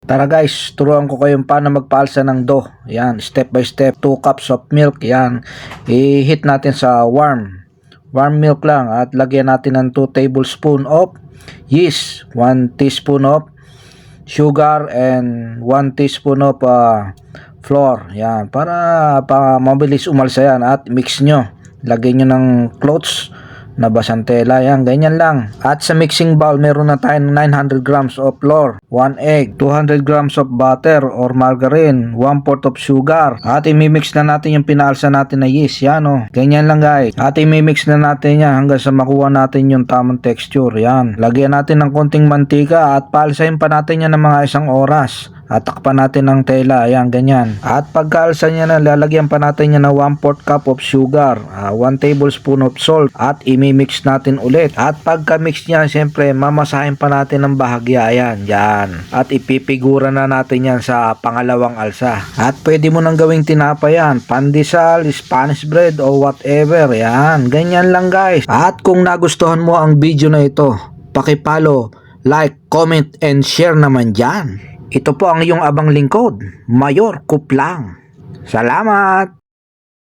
Tara guys, turuan ko kayong paano magpaalsa ng dough. Yan, step by step. 2 cups of milk. Yan, i-heat natin sa warm milk lang at lagyan natin ng 2 tablespoon of yeast, 1 teaspoon of sugar and 1 teaspoon of flour. Yan, para mabilis umalsa yan at mix nyo. Lagyan nyo ng cloths na basang tela, yan, ganyan lang. At sa mixing bowl, meron na tayong 900 grams of flour, 1 egg, 200 grams of butter or margarine, 1/4 of sugar. At imimix na natin yung pinaalsa natin na yeast, yan o. Ganyan lang guys. At imimix na natin yan hanggang sa makuha natin yung tamang texture, yan. Lagyan natin ng konting mantika at paalsahin pa natin yan ng mga 1 oras. At takpan natin ng tela, ayan, ganyan. At pagkaalsa niya na, lalagyan pa natin niya ng 1/4 cup of sugar, 1 tablespoon of salt, at imimix natin ulit. At pagka-mix niya, siyempre, mamasahin pa natin ng bahagya, ayan, yan. At ipipigura na natin yan sa pangalawang alsa. At pwede mo nang gawing tinapa yan, pandesal, Spanish bread, o whatever, yan. Ganyan lang guys. At kung nagustuhan mo ang video na ito, paki-follow, like, comment, and share naman dyan. Ito po ang iyong abang lingkod, Mayor Kuplang. Salamat!